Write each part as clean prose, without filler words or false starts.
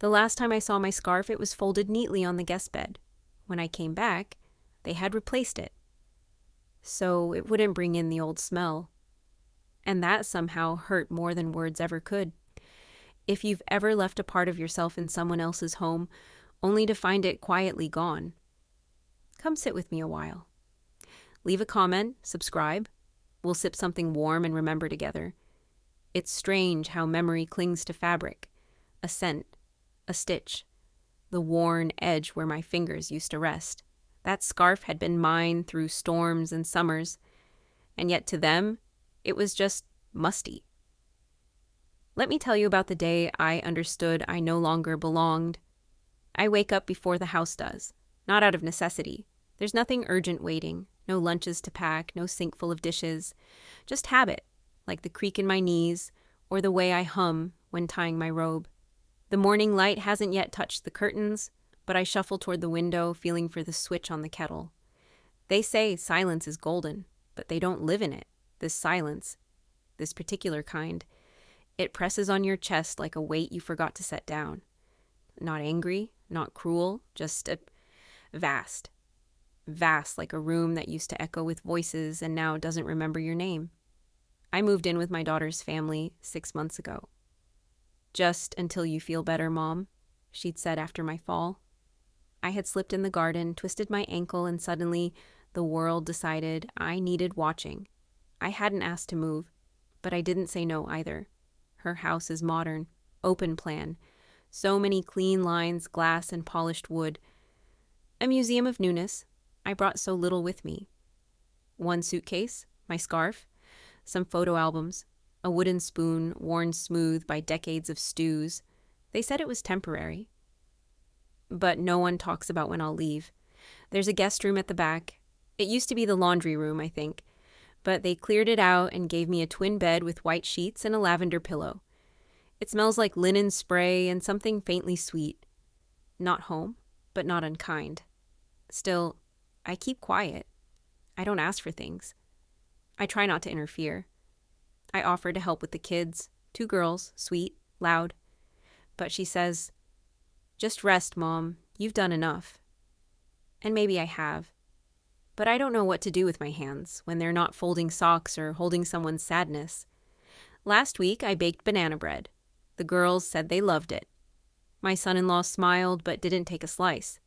The last time I saw my scarf, it was folded neatly on the guest bed. When I came back, they had replaced it. So it wouldn't bring in the old smell. And that somehow hurt more than words ever could. If you've ever left a part of yourself in someone else's home, only to find it quietly gone, come sit with me a while. Leave a comment, subscribe. We'll sip something warm and remember together. It's strange how memory clings to fabric, a scent, a stitch, the worn edge where my fingers used to rest. That scarf had been mine through storms and summers, and yet to them, it was just musty. Let me tell you about the day I understood I no longer belonged. I wake up before the house does, not out of necessity. There's nothing urgent waiting, no lunches to pack, no sink full of dishes, just habit, like the creak in my knees or the way I hum when tying my robe. The morning light hasn't yet touched the curtains, but I shuffle toward the window, feeling for the switch on the kettle. They say silence is golden, but they don't live in it. This silence, this particular kind, it presses on your chest like a weight you forgot to set down. Not angry, not cruel, just vast. Vast, like a room that used to echo with voices and now doesn't remember your name. I moved in with my daughter's family 6 months ago. "Just until you feel better, Mom," she'd said after my fall. I had slipped in the garden, twisted my ankle, and suddenly the world decided I needed watching. I hadn't asked to move, but I didn't say no either. Her house is modern, open plan, so many clean lines, glass and polished wood. A museum of newness. I brought so little with me. One suitcase, my scarf, some photo albums, a wooden spoon worn smooth by decades of stews. They said it was temporary. But no one talks about when I'll leave. There's a guest room at the back. It used to be the laundry room, I think, but they cleared it out and gave me a twin bed with white sheets and a lavender pillow. It smells like linen spray and something faintly sweet. Not home, but not unkind. Still, I keep quiet. I don't ask for things. I try not to interfere. I offer to help with the kids, 2 girls, sweet, loud. But she says, "Just rest, Mom. You've done enough." And maybe I have. But I don't know what to do with my hands when they're not folding socks or holding someone's sadness. Last week, I baked banana bread. The girls said they loved it. My son-in-law smiled but didn't take a slice.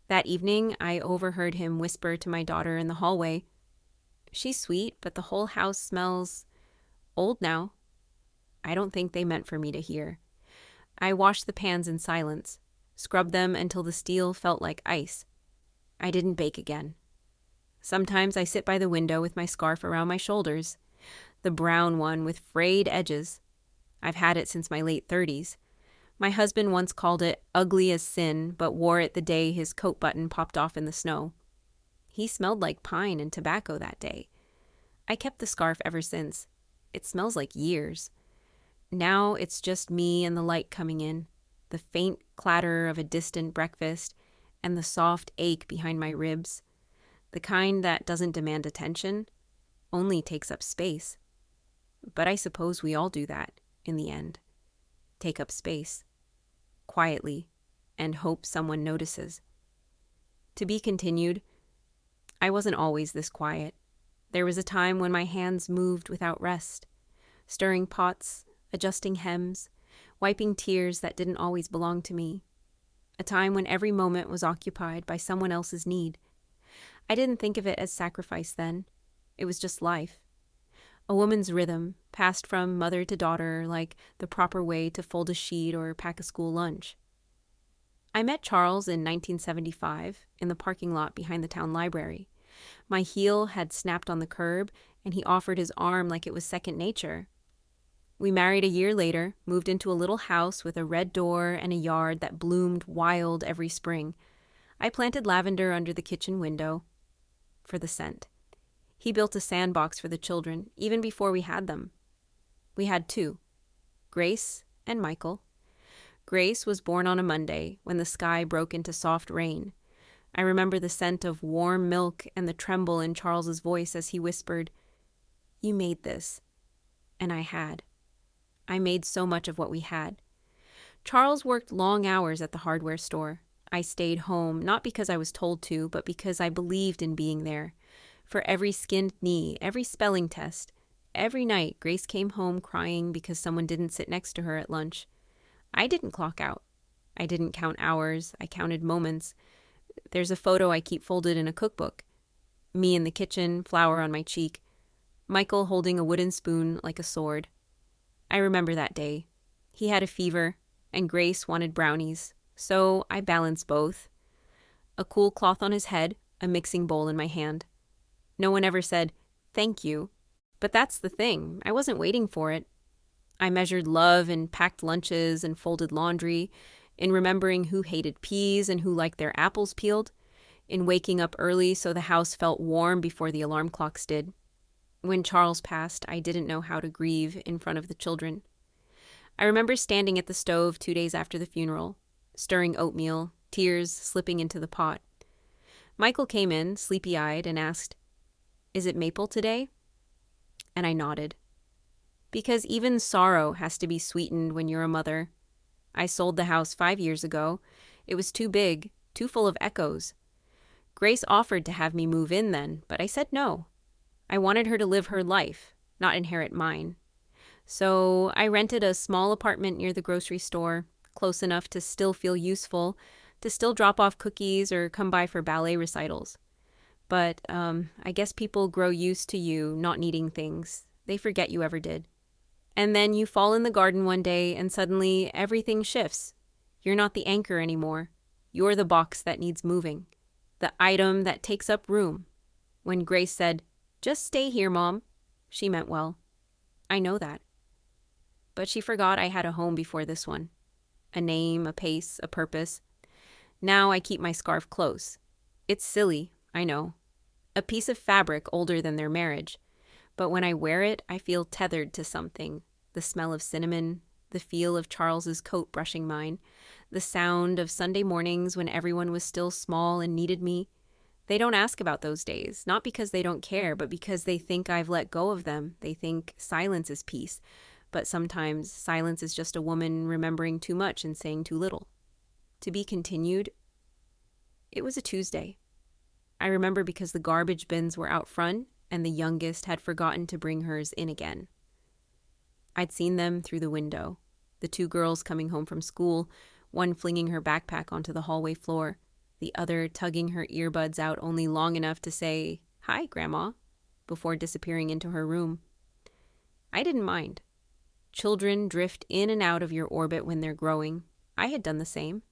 That evening, I overheard him whisper to my daughter in the hallway, "She's sweet, but the whole house smells old now." I don't think they meant for me to hear. I washed the pans in silence, scrubbed them until the steel felt like ice. I didn't bake again. Sometimes I sit by the window with my scarf around my shoulders, the brown one with frayed edges. I've had it since my late 30s. My husband once called it ugly as sin, but wore it the day his coat button popped off in the snow. He smelled like pine and tobacco that day. I kept the scarf ever since. It smells like years. Now it's just me and the light coming in, the faint clatter of a distant breakfast, and the soft ache behind my ribs. The kind that doesn't demand attention, only takes up space. But I suppose we all do that, in the end. Take up space. Quietly, and hope someone notices. To be continued. I wasn't always this quiet. There was a time when my hands moved without rest, stirring pots, adjusting hems, wiping tears that didn't always belong to me. A time when every moment was occupied by someone else's need. I didn't think of it as sacrifice then. It was just life. A woman's rhythm, passed from mother to daughter like the proper way to fold a sheet or pack a school lunch. I met Charles in 1975 in the parking lot behind the town library. My heel had snapped on the curb, and he offered his arm like it was second nature. We married a year later, moved into a little house with a red door and a yard that bloomed wild every spring. I planted lavender under the kitchen window for the scent. He built a sandbox for the children, even before we had them. We had 2, Grace and Michael. Grace was born on a Monday when the sky broke into soft rain. I remember the scent of warm milk and the tremble in Charles's voice as he whispered, "You made this." And I had. I made so much of what we had. Charles worked long hours at the hardware store. I stayed home, not because I was told to, but because I believed in being there. For every skinned knee, every spelling test, every night Grace came home crying because someone didn't sit next to her at lunch. I didn't clock out. I didn't count hours. I counted moments. There's a photo I keep folded in a cookbook. Me in the kitchen, flour on my cheek. Michael holding a wooden spoon like a sword. I remember that day. He had a fever, and Grace wanted brownies, so I balanced both. A cool cloth on his head, a mixing bowl in my hand. No one ever said, "Thank you." But that's the thing. I wasn't waiting for it. I measured love in packed lunches and folded laundry, in remembering who hated peas and who liked their apples peeled, in waking up early so the house felt warm before the alarm clocks did. When Charles passed, I didn't know how to grieve in front of the children. I remember standing at the stove 2 days after the funeral, stirring oatmeal, tears slipping into the pot. Michael came in, sleepy-eyed, and asked, "Is it maple today?" And I nodded. Because even sorrow has to be sweetened when you're a mother. I sold the house 5 years ago. It was too big, too full of echoes. Grace offered to have me move in then, but I said no. I wanted her to live her life, not inherit mine. So I rented a small apartment near the grocery store, close enough to still feel useful, to still drop off cookies or come by for ballet recitals. But I guess people grow used to you not needing things. They forget you ever did. And then you fall in the garden one day and suddenly everything shifts. You're not the anchor anymore. You're the box that needs moving. The item that takes up room. When Grace said, "Just stay here, Mom," she meant well. I know that. But she forgot I had a home before this one. A name, a pace, a purpose. Now I keep my scarf close. It's silly, I know. A piece of fabric older than their marriage. But when I wear it, I feel tethered to something. The smell of cinnamon, the feel of Charles's coat brushing mine, the sound of Sunday mornings when everyone was still small and needed me. They don't ask about those days, not because they don't care, but because they think I've let go of them. They think silence is peace. But sometimes silence is just a woman remembering too much and saying too little. To be continued. It was a Tuesday. I remember because the garbage bins were out front and the youngest had forgotten to bring hers in again. I'd seen them through the window, the 2 girls coming home from school, one flinging her backpack onto the hallway floor, the other tugging her earbuds out only long enough to say, "Hi, Grandma," before disappearing into her room. I didn't mind. Children drift in and out of your orbit when they're growing. I had done the same.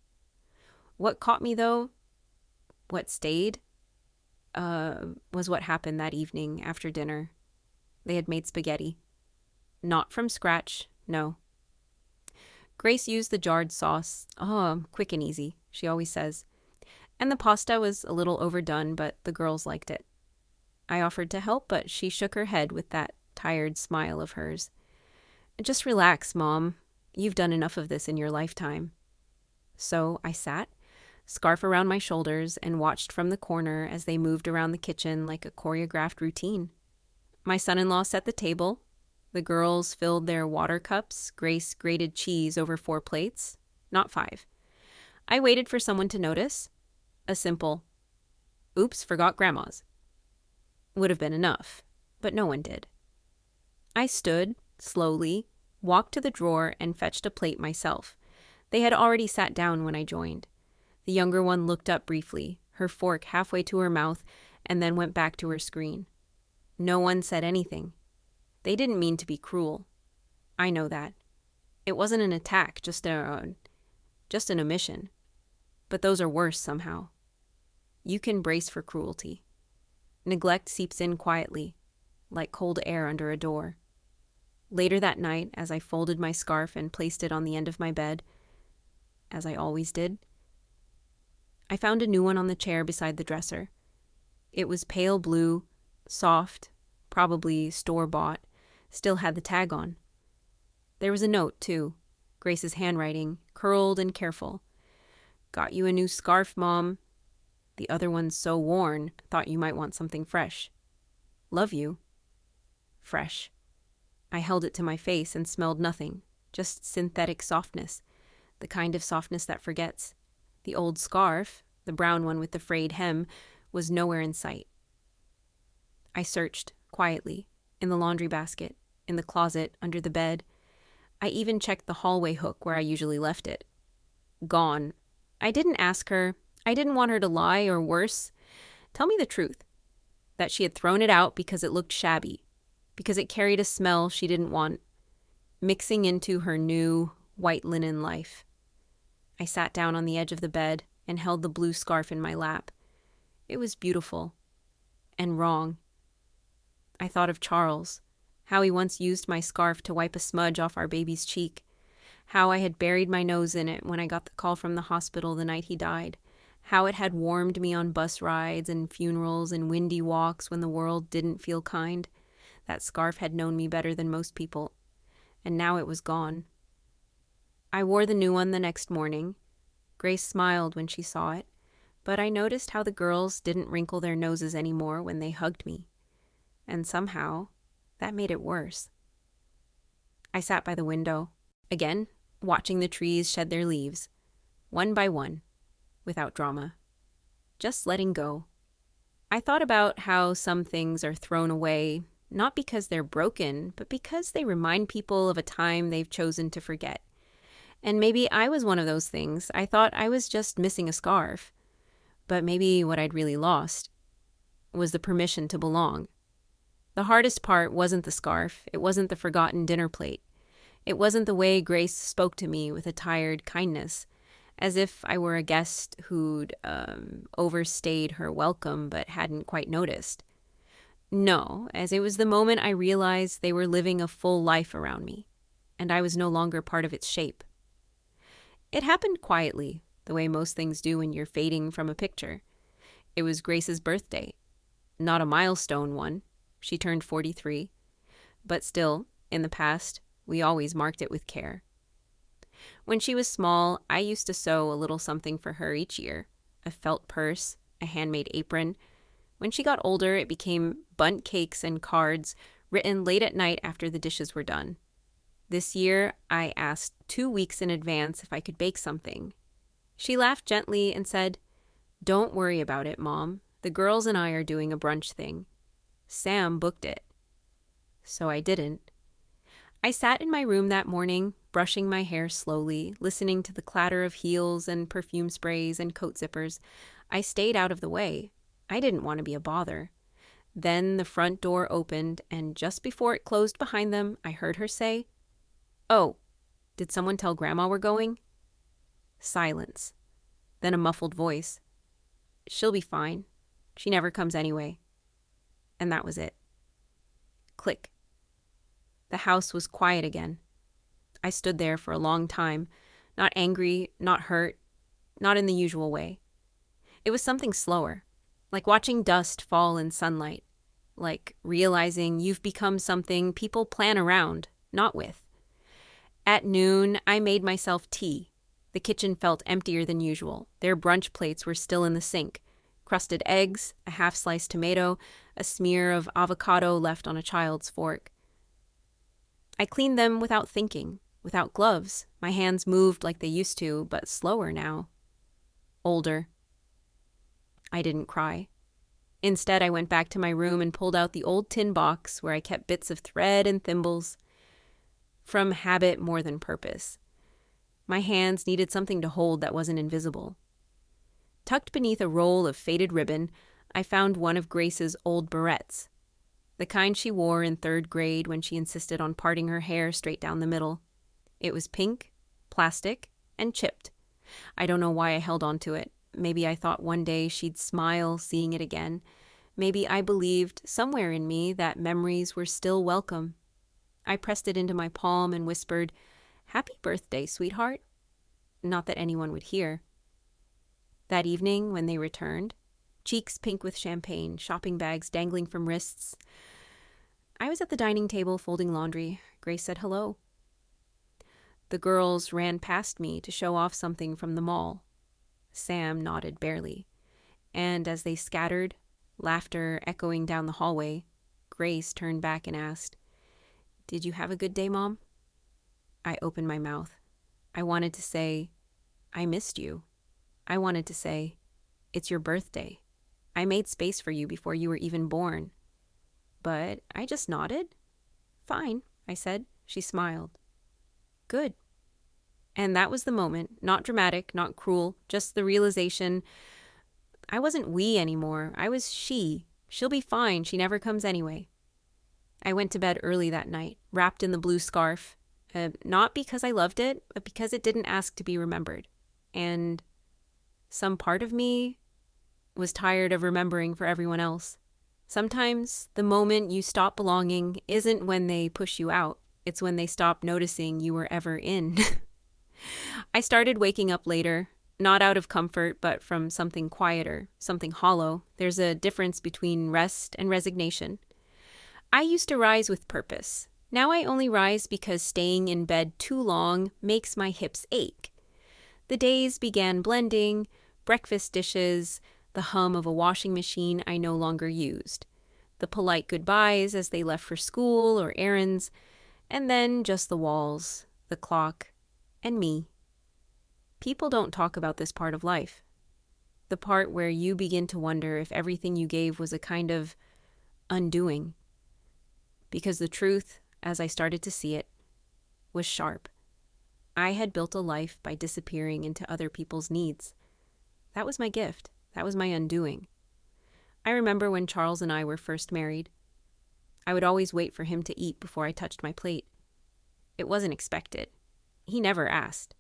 What caught me, though, what stayed, was what happened that evening after dinner. They had made spaghetti. Not from scratch, no. Grace used the jarred sauce. Quick and easy, she always says. And the pasta was a little overdone, but the girls liked it. I offered to help, but she shook her head with that tired smile of hers. "Just relax, Mom. You've done enough of this in your lifetime." So I sat, scarf around my shoulders, and watched from the corner as they moved around the kitchen like a choreographed routine. My son-in-law set the table. The girls filled their water cups. Grace grated cheese over 4 plates, not 5. I waited for someone to notice. A simple, "Oops, forgot Grandma's," would have been enough, but no one did. I stood, slowly, walked to the drawer, and fetched a plate myself. They had already sat down when I joined. The younger one looked up briefly, her fork halfway to her mouth, and then went back to her screen. No one said anything. They didn't mean to be cruel. I know that. It wasn't an attack, just an omission. But those are worse somehow. You can brace for cruelty. Neglect seeps in quietly, like cold air under a door. Later that night, as I folded my scarf and placed it on the end of my bed, as I always did, I found a new one on the chair beside the dresser. It was pale blue, soft, probably store-bought, still had the tag on. There was a note, too, Grace's handwriting, curled and careful. "Got you a new scarf, Mom. The other one's so worn, thought you might want something fresh. Love you." Fresh. I held it to my face and smelled nothing, just synthetic softness. the kind of softness that forgets. The old scarf, the brown one with the frayed hem, was nowhere in sight. I searched, quietly, in the laundry basket, in the closet, under the bed. I even checked the hallway hook where I usually left it. Gone. I didn't ask her. I didn't want her to lie, or worse, tell me the truth. That she had thrown it out because it looked shabby, because it carried a smell she didn't want, mixing into her new, white linen life. I sat down on the edge of the bed and held the blue scarf in my lap. It was beautiful. And wrong. I thought of Charles, how he once used my scarf to wipe a smudge off our baby's cheek, how I had buried my nose in it when I got the call from the hospital the night he died, how it had warmed me on bus rides and funerals and windy walks when the world didn't feel kind. That scarf had known me better than most people, and now it was gone. I wore the new one the next morning. Grace smiled when she saw it, but I noticed how the girls didn't wrinkle their noses anymore when they hugged me. And somehow, that made it worse. I sat by the window, again, watching the trees shed their leaves, one by one, without drama. Just letting go. I thought about how some things are thrown away, not because they're broken, but because they remind people of a time they've chosen to forget. And maybe I was one of those things. I thought I was just missing a scarf. But maybe what I'd really lost was the permission to belong. The hardest part wasn't the scarf. It wasn't the forgotten dinner plate. It wasn't the way Grace spoke to me with a tired kindness, as if I were a guest who'd overstayed her welcome but hadn't quite noticed. No, as it was the moment I realized they were living a full life around me, and I was no longer part of its shape. It happened quietly, the way most things do when you're fading from a picture. It was Grace's birthday. Not a milestone one. She turned 43. But still, in the past, we always marked it with care. When she was small, I used to sew a little something for her each year. A felt purse, a handmade apron. When she got older, it became bundt cakes and cards written late at night after the dishes were done. This year, I asked 2 weeks in advance if I could bake something. She laughed gently and said, "Don't worry about it, Mom. The girls and I are doing a brunch thing. Sam booked it." So I didn't. I sat in my room that morning, brushing my hair slowly, listening to the clatter of heels and perfume sprays and coat zippers. I stayed out of the way. I didn't want to be a bother. Then the front door opened, and just before it closed behind them, I heard her say, "Oh, did someone tell Grandma we're going?" Silence. Then a muffled voice. "She'll be fine. She never comes anyway." And that was it. Click. The house was quiet again. I stood there for a long time, not angry, not hurt, not in the usual way. It was something slower, like watching dust fall in sunlight, like realizing you've become something people plan around, not with. At noon, I made myself tea. The kitchen felt emptier than usual. Their brunch plates were still in the sink. Crusted eggs, a half-sliced tomato, a smear of avocado left on a child's fork. I cleaned them without thinking, without gloves. My hands moved like they used to, but slower now. Older. I didn't cry. Instead, I went back to my room and pulled out the old tin box where I kept bits of thread and thimbles. From habit more than purpose. My hands needed something to hold that wasn't invisible. Tucked beneath a roll of faded ribbon, I found one of Grace's old barrettes, the kind she wore in 3rd grade when she insisted on parting her hair straight down the middle. It was pink, plastic, and chipped. I don't know why I held on to it. Maybe I thought one day she'd smile seeing it again. Maybe I believed, somewhere in me, that memories were still welcome. I pressed it into my palm and whispered, "Happy birthday, sweetheart." Not that anyone would hear. That evening, when they returned, cheeks pink with champagne, shopping bags dangling from wrists, I was at the dining table folding laundry. Grace said hello. The girls ran past me to show off something from the mall. Sam nodded barely. And as they scattered, laughter echoing down the hallway, Grace turned back and asked, "Did you have a good day, Mom?" I opened my mouth. I wanted to say, I missed you. I wanted to say, it's your birthday. I made space for you before you were even born. But I just nodded. Fine, I said. She smiled. Good. And that was the moment, not dramatic, not cruel, just the realization I wasn't we anymore. I was she. She'll be fine. She never comes anyway. I went to bed early that night, wrapped in the blue scarf, not because I loved it, but because it didn't ask to be remembered. And some part of me was tired of remembering for everyone else. Sometimes the moment you stop belonging isn't when they push you out. It's when they stop noticing you were ever in. I started waking up later, not out of comfort, but from something quieter, something hollow. There's a difference between rest and resignation. I used to rise with purpose. Now I only rise because staying in bed too long makes my hips ache. The days began blending, breakfast dishes, the hum of a washing machine I no longer used, the polite goodbyes as they left for school or errands, and then just the walls, the clock, and me. People don't talk about this part of life, the part where you begin to wonder if everything you gave was a kind of undoing. Because the truth, as I started to see it, was sharp. I had built a life by disappearing into other people's needs. That was my gift. That was my undoing. I remember when Charles and I were first married. I would always wait for him to eat before I touched my plate. It wasn't expected. He never asked.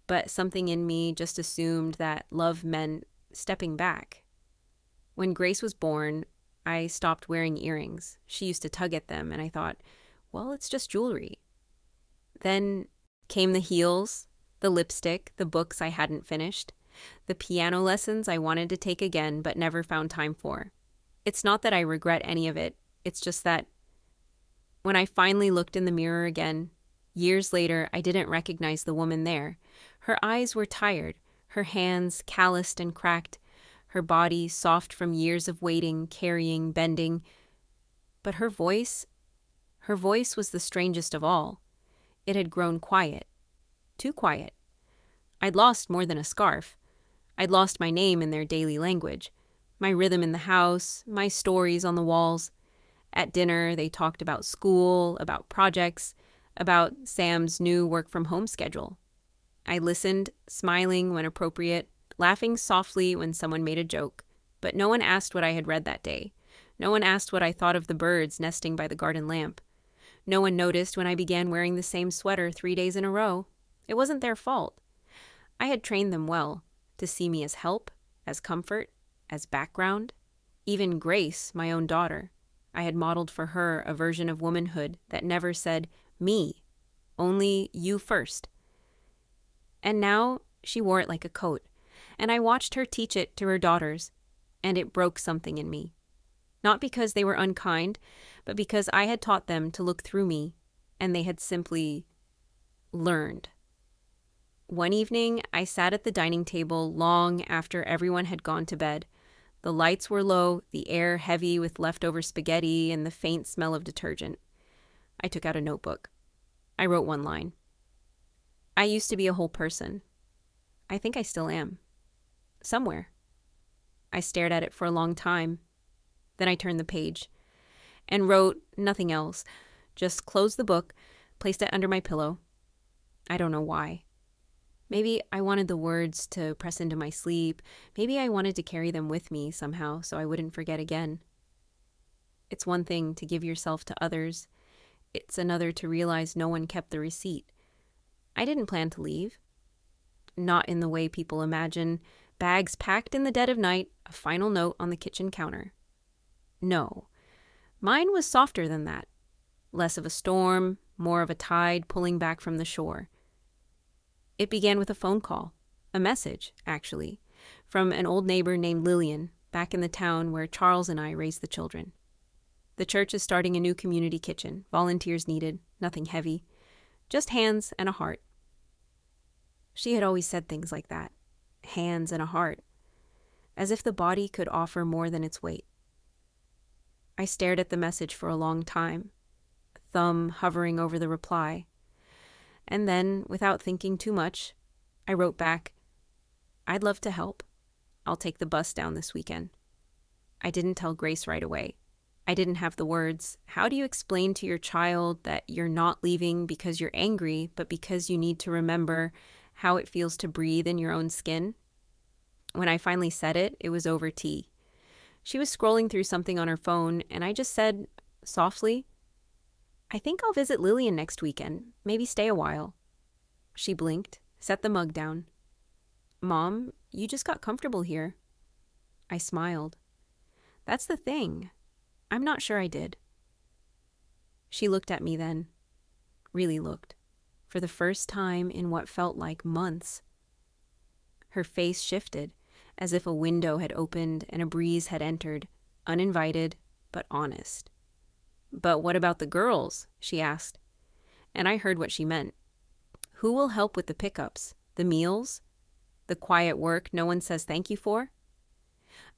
But something in me just assumed that love meant stepping back. When Grace was born, I stopped wearing earrings. She used to tug at them, and I thought, well, it's just jewelry. Then came the heels, the lipstick, the books I hadn't finished, the piano lessons I wanted to take again but never found time for. It's not that I regret any of it. It's just that when I finally looked in the mirror again, years later, I didn't recognize the woman there. Her eyes were tired, her hands calloused and cracked, her body soft from years of waiting, carrying, bending. But her voice was the strangest of all. It had grown quiet. Too quiet. I'd lost more than a scarf. I'd lost my name in their daily language, my rhythm in the house, my stories on the walls. At dinner, they talked about school, about projects, about Sam's new work-from-home schedule. I listened, smiling when appropriate, laughing softly when someone made a joke, but no one asked what I had read that day. No one asked what I thought of the birds nesting by the garden lamp. No one noticed when I began wearing the same sweater 3 days in a row. It wasn't their fault. I had trained them well to see me as help, as comfort, as background. Even Grace, my own daughter, I had modeled for her a version of womanhood that never said, me, only you first. And now she wore it like a coat, and I watched her teach it to her daughters, and it broke something in me. Not because they were unkind, but because I had taught them to look through me, and they had simply learned. One evening, I sat at the dining table long after everyone had gone to bed. The lights were low, the air heavy with leftover spaghetti and the faint smell of detergent. I took out a notebook. I wrote one line. I used to be a whole person. I think I still am. Somewhere. I stared at it for a long time. Then I turned the page and wrote nothing else. Just closed the book, placed it under my pillow. I don't know why. Maybe I wanted the words to press into my sleep. Maybe I wanted to carry them with me somehow so I wouldn't forget again. It's one thing to give yourself to others. It's another to realize no one kept the receipt. I didn't plan to leave. Not in the way people imagine. Bags packed in the dead of night, a final note on the kitchen counter. No. Mine was softer than that. Less of a storm, more of a tide pulling back from the shore. It began with a phone call. A message, actually, from an old neighbor named Lillian, back in the town where Charles and I raised the children. The church is starting a new community kitchen. Volunteers needed. Nothing heavy. Just hands and a heart. She had always said things like that. Hands and a heart. As if the body could offer more than its weight. I stared at the message for a long time, thumb hovering over the reply. And then, without thinking too much, I wrote back, "I'd love to help. I'll take the bus down this weekend." I didn't tell Grace right away. I didn't have the words. How do you explain to your child that you're not leaving because you're angry, but because you need to remember how it feels to breathe in your own skin? When I finally said it, it was over tea. She was scrolling through something on her phone, and I just said, softly, "I think I'll visit Lillian next weekend, maybe stay a while." She blinked, set the mug down. "Mom, you just got comfortable here." I smiled. "That's the thing. I'm not sure I did." She looked at me then. Really looked. For the first time in what felt like months. Her face shifted, as if a window had opened and a breeze had entered, uninvited, but honest. "But what about the girls?" she asked. And I heard what she meant. Who will help with the pickups, the meals, the quiet work no one says thank you for?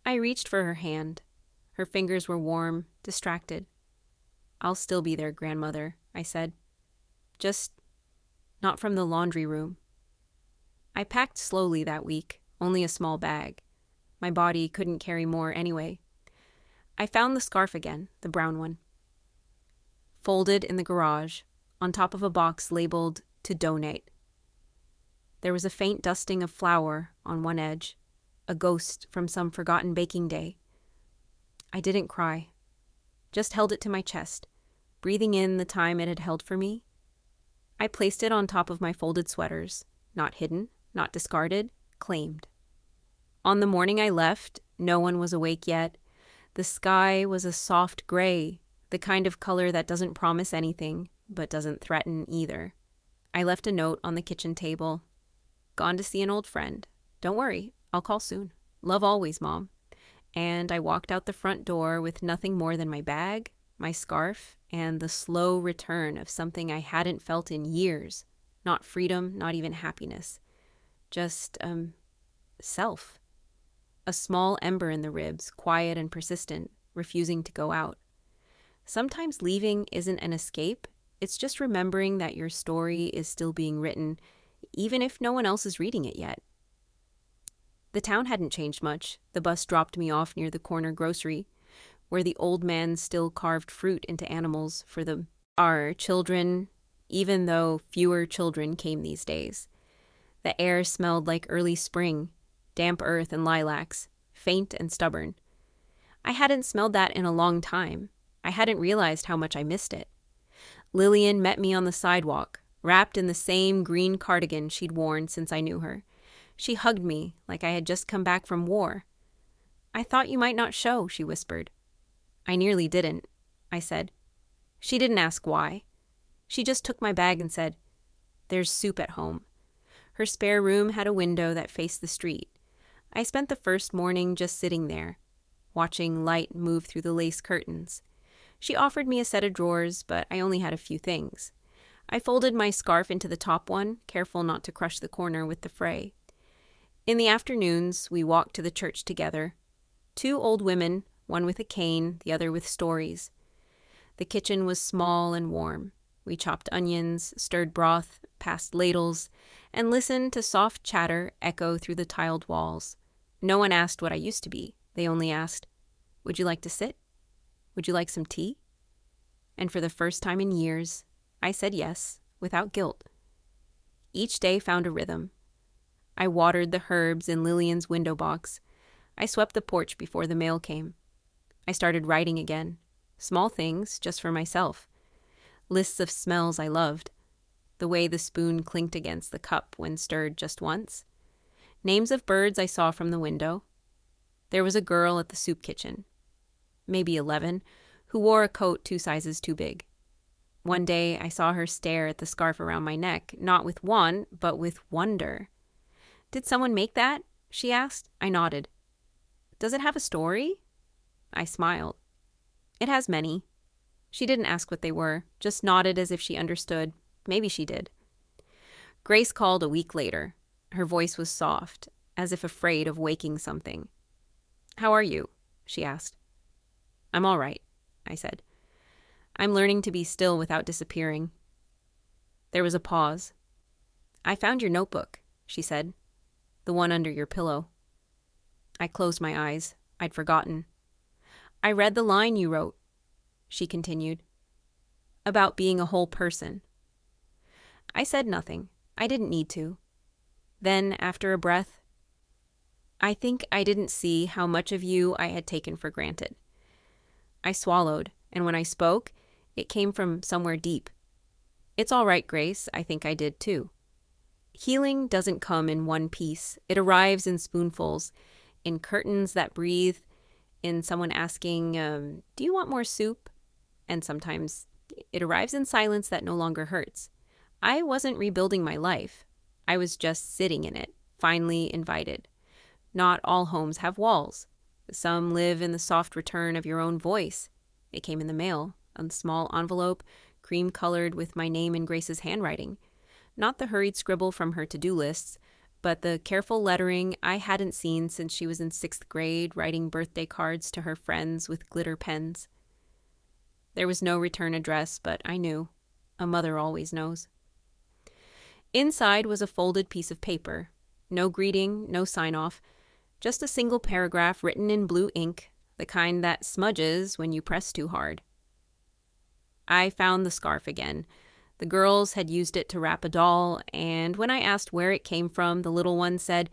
I reached for her hand. Her fingers were warm, distracted. "I'll still be there, grandmother," I said. "Just not from the laundry room." I packed slowly that week, only a small bag. My body couldn't carry more anyway. I found the scarf again, the brown one. Folded in the garage, on top of a box labeled "to donate." There was a faint dusting of flour on one edge, a ghost from some forgotten baking day. I didn't cry, just held it to my chest, breathing in the time it had held for me. I placed it on top of my folded sweaters, not hidden, not discarded, claimed. On the morning I left, no one was awake yet. The sky was a soft gray, the kind of color that doesn't promise anything, but doesn't threaten either. I left a note on the kitchen table. "Gone to see an old friend. Don't worry, I'll call soon. Love always, Mom." And I walked out the front door with nothing more than my bag, my scarf, and the slow return of something I hadn't felt in years. Not freedom, not even happiness. Just, self. A small ember in the ribs, quiet and persistent, refusing to go out. Sometimes leaving isn't an escape, it's just remembering that your story is still being written, even if no one else is reading it yet. The town hadn't changed much. The bus dropped me off near the corner grocery, where the old man still carved fruit into animals for our children, even though fewer children came these days. The air smelled like early spring, damp earth and lilacs, faint and stubborn. I hadn't smelled that in a long time. I hadn't realized how much I missed it. Lillian met me on the sidewalk, wrapped in the same green cardigan she'd worn since I knew her. She hugged me like I had just come back from war. "I thought you might not show," she whispered. "I nearly didn't," I said. She didn't ask why. She just took my bag and said, "There's soup at home." Her spare room had a window that faced the street. I spent the first morning just sitting there, watching light move through the lace curtains. She offered me a set of drawers, but I only had a few things. I folded my scarf into the top one, careful not to crush the corner with the fray. In the afternoons, we walked to the church together. 2 old women, one with a cane, the other with stories. The kitchen was small and warm. We chopped onions, stirred broth, passed ladles, and listened to soft chatter echo through the tiled walls. No one asked what I used to be. They only asked, "Would you like to sit? Would you like some tea?" And for the first time in years, I said yes, without guilt. Each day found a rhythm. I watered the herbs in Lillian's window box. I swept the porch before the mail came. I started writing again. Small things, just for myself. Lists of smells I loved. The way the spoon clinked against the cup when stirred just once. Names of birds I saw from the window. There was a girl at the soup kitchen, maybe 11, who wore a coat 2 sizes too big. One day I saw her stare at the scarf around my neck, not with wonder, but with wonder. "Did someone make that?" she asked. I nodded. "Does it have a story?" I smiled. "It has many." She didn't ask what they were, just nodded as if she understood. Maybe she did. Grace called a week later. Her voice was soft, as if afraid of waking something. "How are you?" she asked. "I'm all right," I said. "I'm learning to be still without disappearing." There was a pause. I found your notebook, she said. The one under your pillow. I closed my eyes. I'd forgotten. I read the line you wrote, she continued, about being a whole person. I said nothing. I didn't need to. Then, after a breath, I think I didn't see how much of you I had taken for granted. I swallowed, and when I spoke, it came from somewhere deep. It's all right, Grace, I think I did too. Healing doesn't come in one piece. It arrives in spoonfuls, in curtains that breathe, in someone asking, do you want more soup? And sometimes it arrives in silence that no longer hurts. I wasn't rebuilding my life. I was just sitting in it, finally invited. Not all homes have walls. Some live in the soft return of your own voice. It came in the mail, a small envelope, cream-colored with my name in Grace's handwriting. Not the hurried scribble from her to-do lists, but the careful lettering I hadn't seen since she was in 6th grade, writing birthday cards to her friends with glitter pens. There was no return address, but I knew. A mother always knows. Inside was a folded piece of paper. No greeting, no sign-off. Just a single paragraph written in blue ink, the kind that smudges when you press too hard. I found the scarf again. The girls had used it to wrap a doll, and when I asked where it came from, the little one said,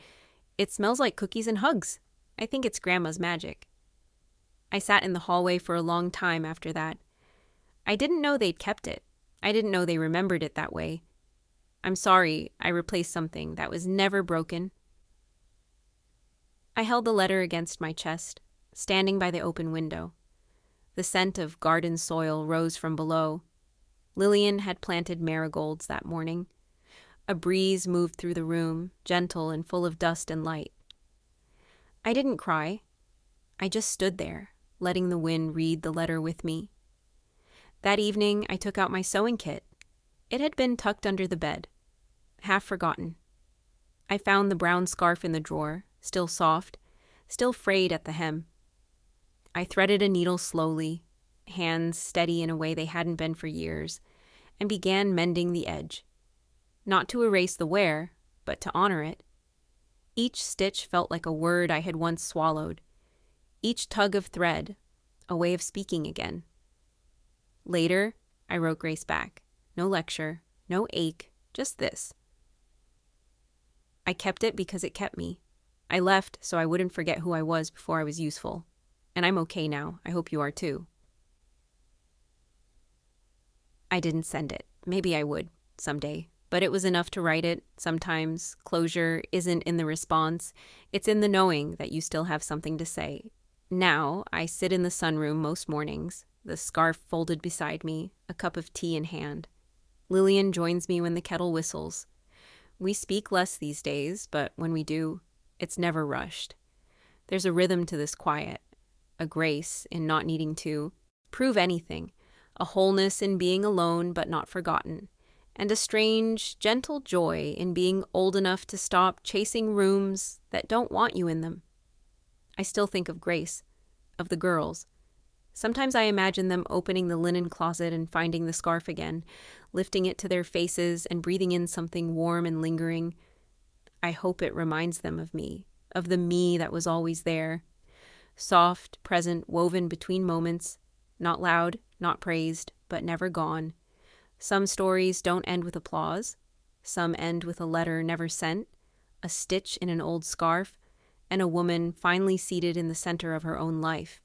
"It smells like cookies and hugs. I think it's Grandma's magic." I sat in the hallway for a long time after that. I didn't know they'd kept it. I didn't know they remembered it that way. I'm sorry I replaced something that was never broken. I held the letter against my chest, standing by the open window. The scent of garden soil rose from below. Lillian had planted marigolds that morning. A breeze moved through the room, gentle and full of dust and light. I didn't cry. I just stood there, letting the wind read the letter with me. That evening, I took out my sewing kit. It had been tucked under the bed, half forgotten. I found the brown scarf in the drawer, still soft, still frayed at the hem. I threaded a needle slowly, hands steady in a way they hadn't been for years, and began mending the edge. Not to erase the wear, but to honor it. Each stitch felt like a word I had once swallowed. Each tug of thread, a way of speaking again. Later, I wrote Grace back. No lecture, no ache, just this. I kept it because it kept me. I left so I wouldn't forget who I was before I was useful. And I'm okay now. I hope you are too. I didn't send it. Maybe I would, someday. But it was enough to write it. Sometimes closure isn't in the response. It's in the knowing that you still have something to say. Now, I sit in the sunroom most mornings, the scarf folded beside me, a cup of tea in hand. Lillian joins me when the kettle whistles. We speak less these days, but when we do, it's never rushed. There's a rhythm to this quiet, a grace in not needing to prove anything, a wholeness in being alone but not forgotten, and a strange, gentle joy in being old enough to stop chasing rooms that don't want you in them. I still think of Grace, of the girls. Sometimes I imagine them opening the linen closet and finding the scarf again, lifting it to their faces and breathing in something warm and lingering. I hope it reminds them of me, of the me that was always there. Soft, present, woven between moments, not loud, not praised, but never gone. Some stories don't end with applause. Some end with a letter never sent, a stitch in an old scarf, and a woman finally seated in the center of her own life.